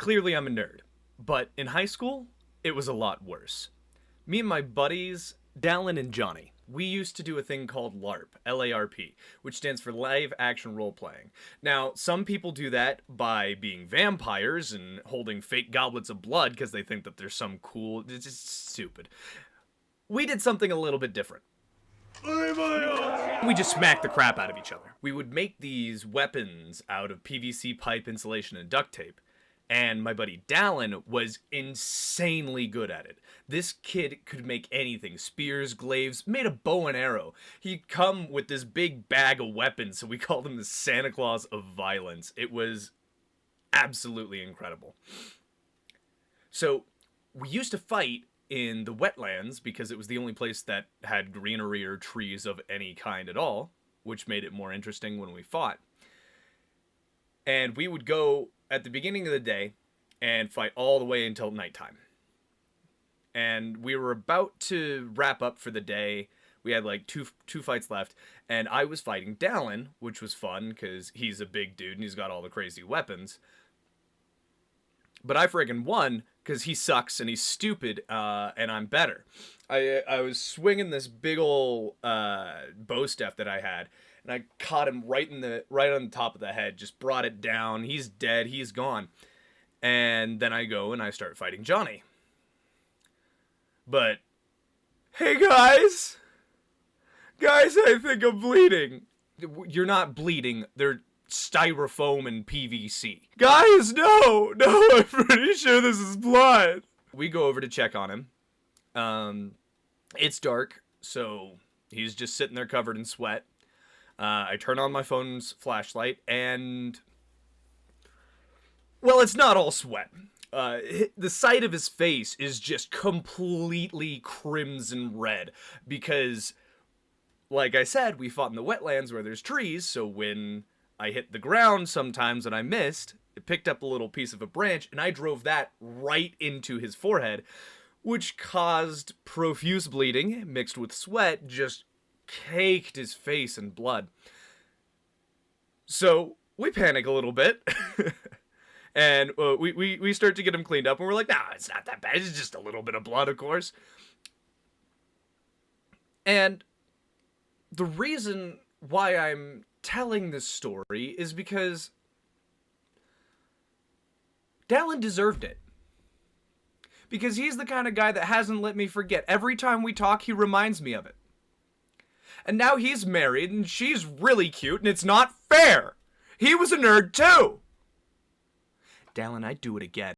Clearly, I'm a nerd. But in high school, it was a lot worse. Me and my buddies, Dallin and Johnny, we used to do a thing called LARP, LARP, which stands for live action role playing. Now, some people do that by being vampires and holding fake goblets of blood because they think that there's some cool. It's just stupid. We did something a little bit different. We just smacked the crap out of each other. We would make these weapons out of PVC pipe insulation and duct tape. And my buddy Dallin was insanely good at it. This kid could make anything. Spears, glaives, made a bow and arrow. He'd come with this big bag of weapons, so we called him the Santa Claus of violence. It was absolutely incredible. So we used to fight in the wetlands because it was the only place that had greenery or trees of any kind at all, which made it more interesting when we fought. And we would go at the beginning of the day and fight all the way until nighttime. And we were about to wrap up for the day. We had like two fights left, and I was fighting Dallin, which was fun because he's a big dude and he's got all the crazy weapons. But I friggin' won because he sucks and he's stupid, and I'm better. I was swinging this big ol' bow staff that I had, and I caught him right on the top of the head. Just brought it down. He's dead. He's gone. And then I go and I start fighting Johnny. But hey guys, I think I'm bleeding. You're not bleeding. They're styrofoam and PVC. Guys, no, I'm pretty sure this is blood. We go over to check on him. It's dark, so he's just sitting there covered in sweat. I turn on my phone's flashlight, and well, it's not all sweat. The side of his face is just completely crimson red because, like I said, we fought in the wetlands where there's trees, so when I hit the ground sometimes and I missed, it picked up a little piece of a branch, and I drove that right into his forehead, which caused profuse bleeding mixed with sweat, just caked his face in blood. So we panic a little bit. And we start to get him cleaned up, and we're like, nah, it's not that bad. It's just a little bit of blood, of course. And the reason why I'm telling this story is because Dallin deserved it. Because he's the kind of guy that hasn't let me forget. Every time we talk, he reminds me of it. And now he's married, and she's really cute, and it's not fair. He was a nerd, too. Dallin, I'd do it again.